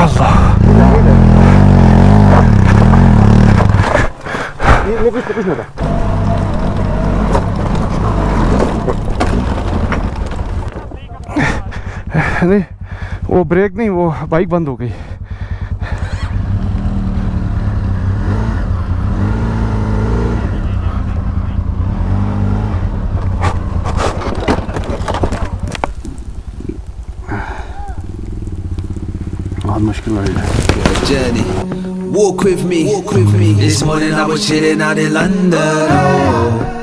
Allah. नहीं वो break नहीं, वो बाइक बंद हो गई. बहुत मुश्किल है. Journey, walk with me. This morning I was chilling out in London,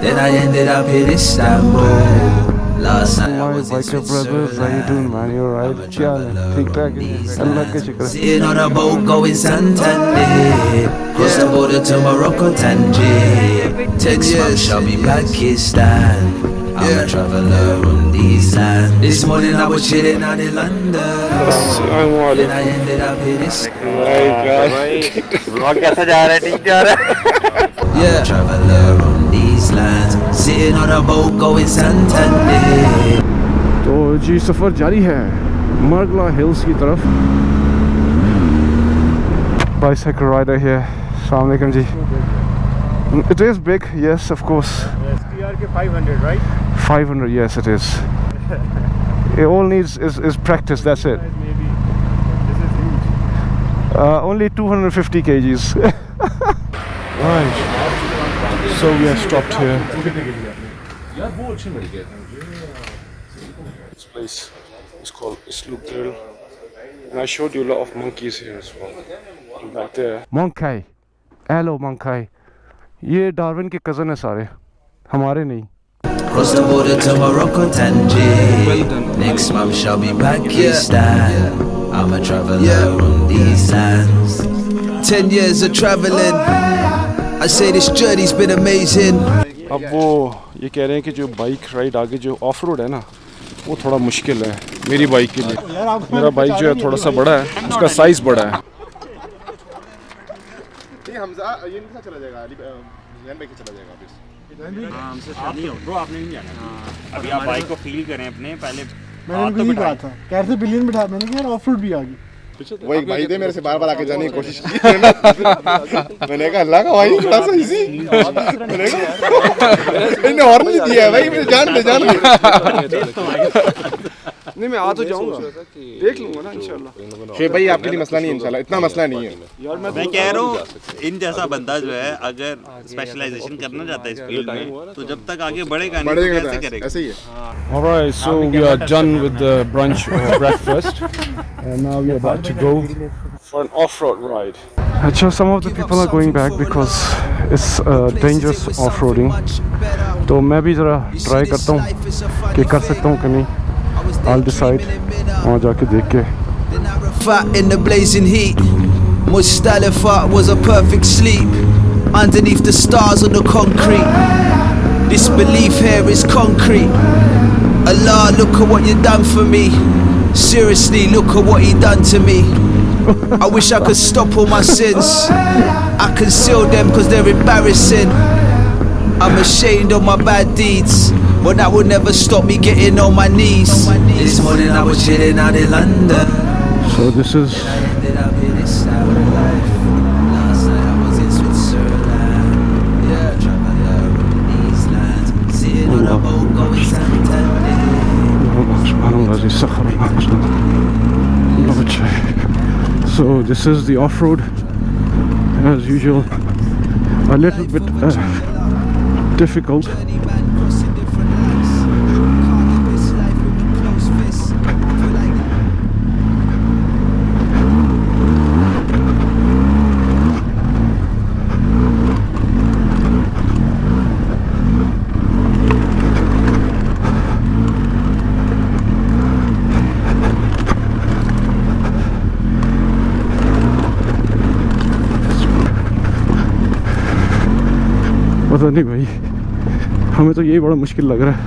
then I ended up in Istanbul. Last night I was in biker brothers, how you doing, man? You alright? क्या ठीक ठाक है? अल्लाह का शुक्र. Sitting on a boat going Santander, cross the border to Morocco, Tangier. Text mum, show me Pakistan. I'm a traveller on these lands. This morning I was chilling out in London, then I ended up in Istanbul. Vlog कैसा जा रहा है? ठीक जा रहा है? Yeah, traveller on these lands, sitting on a boat going Santander. तो जी सफ़र जारी है Margalla Hills की तरफ. Bicycle rider here. Assalamu alaikum ji. It is big, yes, of course. STR 500, right? 500, yes, it is. It all needs is practice. That's it. Maybe. This is huge. Only 250 kgs. Right. So we have stopped here. This place is called Sloop Grill, and I showed you a lot of monkeys here as well. Back there. Monkey. Hello, monkey. ये Darwin के cousin है सारे, हमारे नहीं. Cross the border to Morocco, Tangier. Next month shall be Pakistan. I'm a traveller on these lands. 10 years of travelling. I say this journey's been amazing. अब वो ये कह रहे हैं कि जो बाइक राइड आगे जो ऑफ रोड है ना, वो थोड़ा मुश्किल है मेरी बाइक के लिए. मेरा बाइक जो है थोड़ा सा बड़ा है, उसका साइज़ बड़ा है. ये नहीं चला जाएगा, ध्यान में चला जाएगा वापस. हमसे नहीं हो ब्रो, आपने नहीं जाना. अभी आप बाइक को फील करें अपने पहले. मैंने उनको यही कहा था, कैसे बिलियन बिठा. मैंने कहा यार ऑफ रोड भी आ गई. वही भाई थे मेरे से बार आके जाने की कोशिश की. मैंने कहा अल्लाह का भाई थोड़ा सा इजी. मैंने कहा इन्हें हॉर्न नहीं दिया है भाई, मुझे जान दे. नहीं मैं आ तो जाऊंगा, देख लूंगा ना इंशाल्लाह. शोएब भाई आपके लिए मसला नहीं है इंशाल्लाह, इतना मसला नहीं है यार. मैं कह रहा हूँ इन जैसा बंदा जो है अगर स्पेशलाइजेशन करना चाहता है इस फील्ड में, तो जब तक आगे बढ़ेगा नहीं तो कैसे करेगा. ऐसे ही है. Alright, so we are done with the brunch or breakfast, and now we are about to go for an off-road ride. Achha, some of the people are going back because it's dangerous off-roading. तो मैं भी ज़रा try करता हूँ कि कर सकता हूँ कि नहीं. I'll decide वहाँ जाके देख के. Fat in the blazing heat, Muzdalifa was a perfect sleep. Underneath the stars on the concrete, this belief here is concrete. Allah, look at what you done for me. Seriously, look at what he done to me. I wish I could stop all my sins. I conceal them cause they're embarrassing. I'm ashamed of my bad deeds, but that would never stop me getting on my knees. This morning I was chilling out in London. So this is Last night I was in Switzerland. Yeah, traveller on these lands, sitting on a boat going Santander. So this is the off-road as usual, a little bit difficult. पता नहीं भाई, हमें तो यही बड़ा मुश्किल लग रहा है.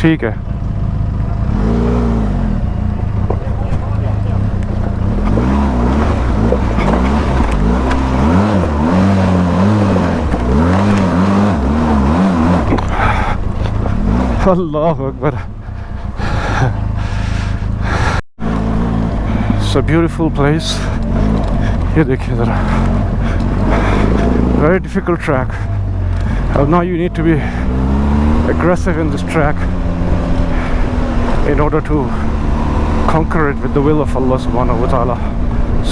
ठीक है. Allahu Akbar. It's a beautiful place. ये देखिए ज़रा. Very difficult track. Now you need to be aggressive in this track in order to conquer it with the will of Allah subhanahu wa ta'ala.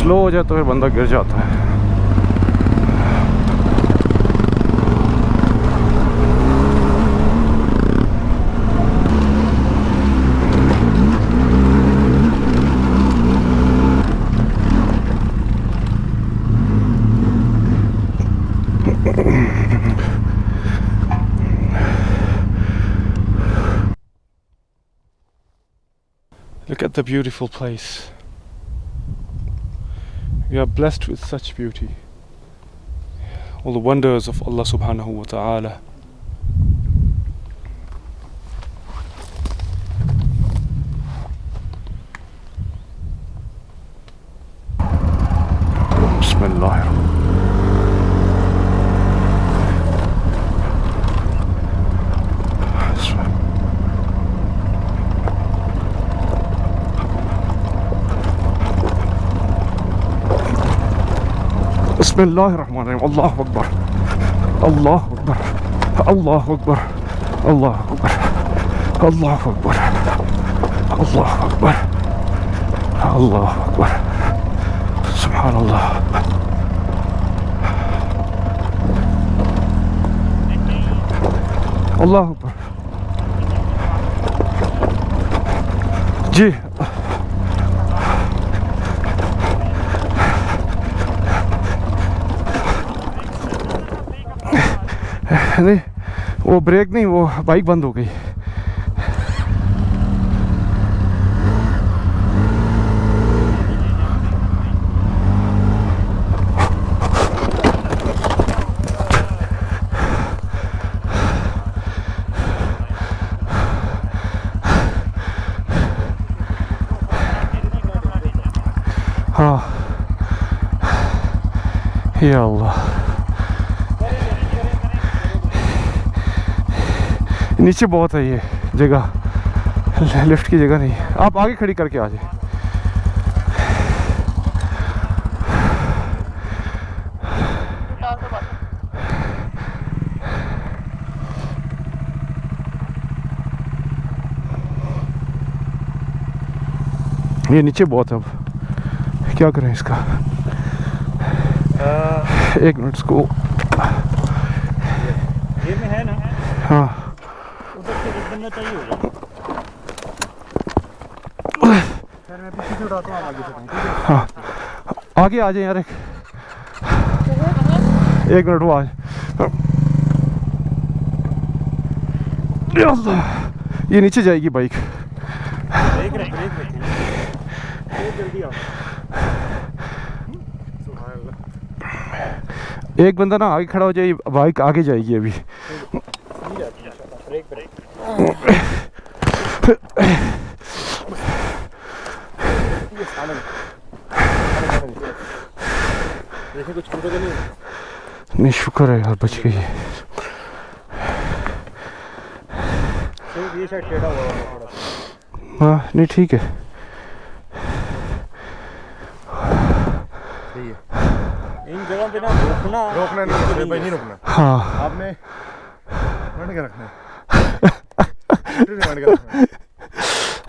Slow हो जाए तो फिर बंदा गिर जाता है. Look at the beautiful place. We are blessed with such beauty. All the wonders of Allah subhanahu wa ta'ala. Bismillah. Bismillahirrahmanirrahim. Allahu Akbar. Allahu Akbar. Allahu Akbar. Allahu Akbar. Allahu Akbar. Allahu Akbar. Allahu Akbar. Subhanallah. Allahu Akbar. जी नहीं वो break नहीं, वो bike बंद हो गई. हाँ या अल्लाह. नीचे बहुत है ये जगह, लिफ्ट की जगह नहीं. आप आगे खड़ी करके आ जाए. ये नीचे बहुत है. अब क्या करें इसका? एक मिनट इसको. ये में है ना? हाँ चाहिए होगा. सर मैं पीछे से उठाता हूँ, आगे से. हाँ आगे आ जाए यार. एक मिनट वो आज. ये नीचे जाएगी बाइक. जल्दी आओ. एक बंदा ना आगे खड़ा हो जाए, बाइक आगे जाएगी अभी. कुछ नहीं शुक्र है यार, बच गई. ये शायद टेढ़ा हुआ है थोड़ा. हाँ नहीं ठीक है. इन जगह पे ना रोकना नहीं, भाई नहीं रोकना. हाँ आपने बंद के रखना है.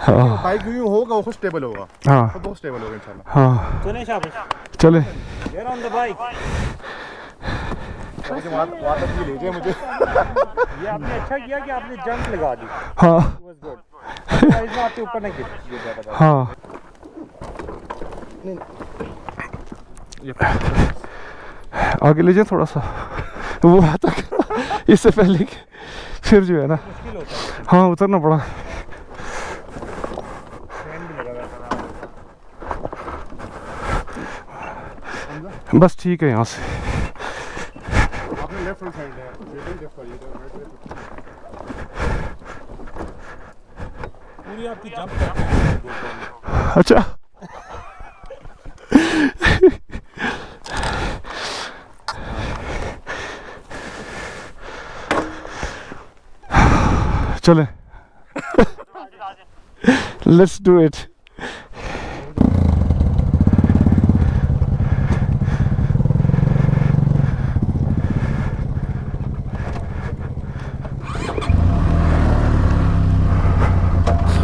हाँ बाइक यूं होगा वो स्टेबल होगा. हाँ तो बहुत स्टेबल होगा इंशाल्लाह. हाँ सुने शाबाश. चले. Get on the bike. मुझे वापस भी ले जाए मुझे. ये आपने अच्छा किया कि आपने जंप लगा दी. हाँ वाज गुड. इसमें आपके ऊपर नहीं गिर. हाँ आगे ले जाए थोड़ा सा. वो आता इससे पहले कि फिर जो है ना. हाँ उतरना पड़ा. बस ठीक है यहाँ से. आपने लेफ्ट साइड है. पूरी आपकी जंप करते हैं. अच्छा चले. Let's do it.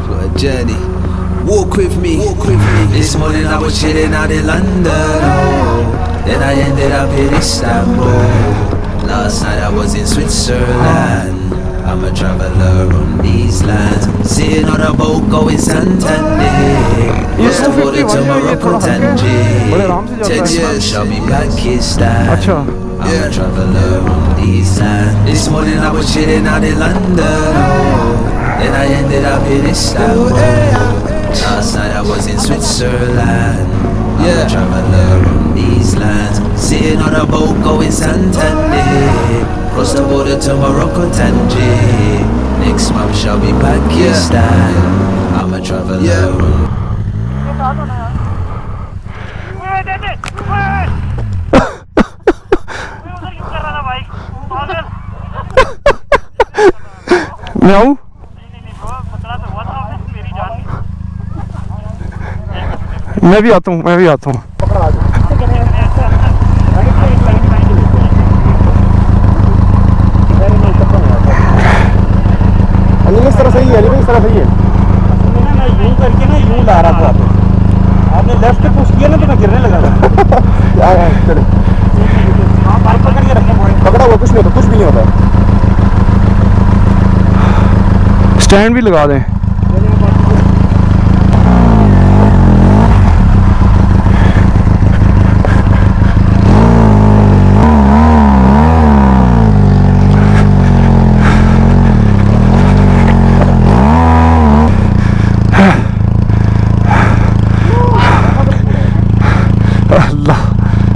What a journey. Walk with me. This morning I was chilling out in London, oh. Then I ended up in Istanbul. Last night I was in Switzerland. I'm a traveller on these lands. Sitting on a boat going Santander. Cross the border to Morocco, Tangier. 10 years shall be Pakistan. I'm a traveller on these lands. This morning I was chilling out in London, oh. Then I ended up in Istanbul. Last night I was in Switzerland. I'm a traveller on these lands. Sitting on a boat going Santander. Cross the border to Morocco, Tangier. Next month shall be Pakistan. I'm a traveller. No? मैं भी आता हूँ इस तरह सही है, इस तरह सही है। मैं यूं करके ना यूं ला रहा था आपने लेफ्ट पुश किया ना तो मैं गिरने लगा था। चले आप पकड़ के रखें, पकड़ा हुआ कुछ नहीं होता, कुछ भी नहीं होता। स्टैंड भी लगा दें।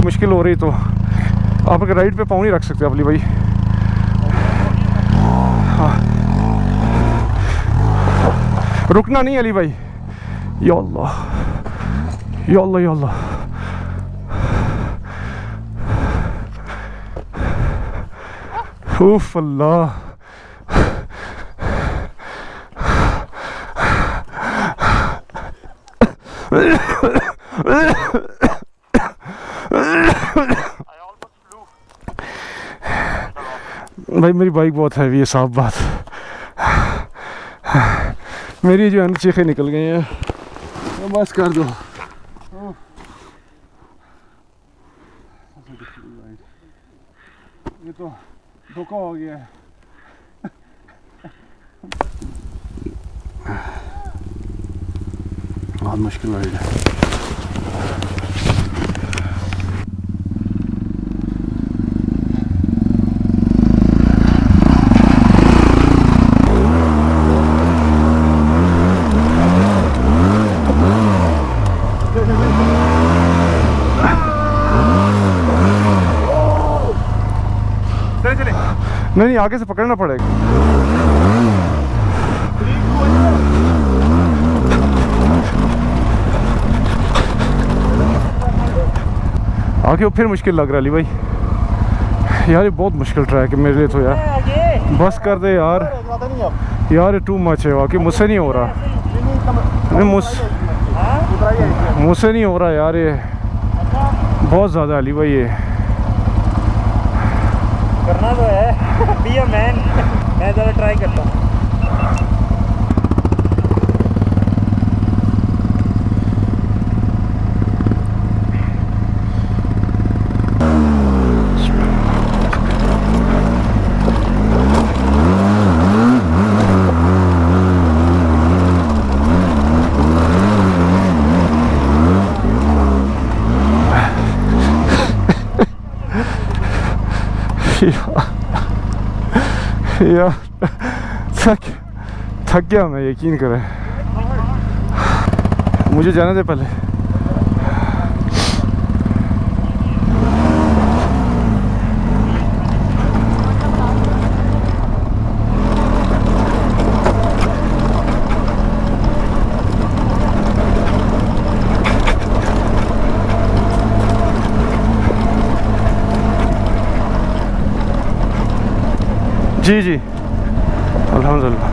मुश्किल हो रही तो आप अगर राइड पे पाँव नहीं रख सकते अबली भाई। हाँ रुकना नहीं अली भाई। या अल्लाह या अल्लाह या अल्लाह। उफ अल्लाह। भाई मेरी बाइक बहुत हैवी है, साफ बात। मेरी जो है चीखें निकल गई हैं। बस कर दो। ये तो धोखा हो गया है। बहुत मुश्किल राइड है। नहीं आगे से पकड़ना पड़ेगा। आगे फिर मुश्किल लग रहा है अली भाई। यार ये बहुत मुश्किल ट्रैक है मेरे लिए तो यार। बस कर दे यार। यार ये टू मच है वाकई, मुझसे नहीं हो रहा। मुझसे नहीं हो रहा यार, ये बहुत ज़्यादा अली भाई। ये करना तो है। Be a man. मैं ज़रा ट्राई करता हूँ। यार थक गया मैं, यकीन करें। मुझे जाने दे पहले। जी जी अल्हम्दुलिल्लाह।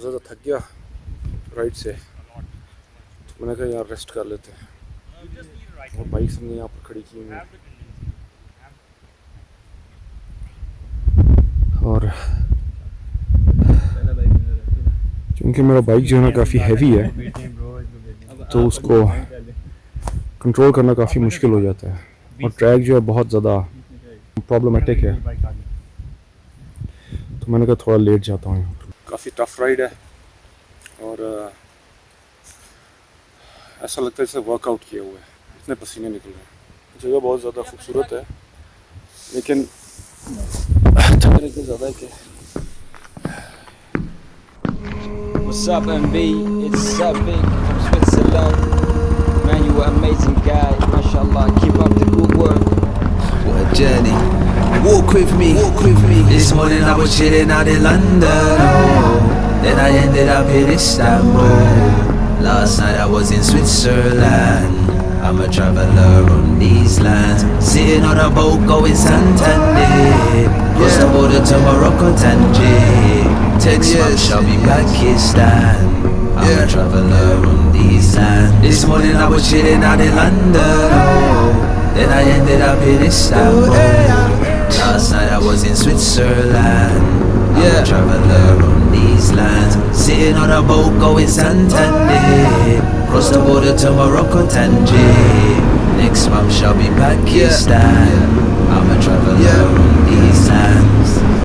बहुत ज़्यादा थक गया राइड से, तो मैंने कहा यार रेस्ट कर लेते हैं, और बाइक हमने यहाँ पर खड़ी की हुई है। और क्योंकि मेरा बाइक जो है ना काफ़ी हैवी है, तो उसको कंट्रोल करना काफ़ी मुश्किल हो जाता है, और ट्रैक जो है बहुत ज़्यादा प्रॉब्लमेटिक है, तो मैंने कहा थोड़ा लेट जाता हूँ। काफ़ी टफ राइड है, और ऐसा लगता है जैसे वर्कआउट किया हुआ है, इतने पसीने निकल रहे हैं। जगह बहुत ज़्यादा खूबसूरत है, लेकिन थकने इतनी ज़्यादा है कि What's up, MB? It's Big from Switzerland. Man, you an amazing guy. MashaAllah, keep up the good work. What a journey. Walk with me, walk with me. This morning I was chilling out in London, oh. Then I ended up in Istanbul. Last night I was in Switzerland. I'm a traveller on these lands. Sitting on a boat going Santander. Cross the border to Morocco, Tangier. Next month shall be Pakistan. I'm a traveller on these lands. This morning I was chilling out in London, oh. Then I ended up in Istanbul. Last night I was in Switzerland. I'm a traveller on these lands. Sitting on a boat going Santander. Cross the border to Morocco, Tangier. Next month shall be Pakistan.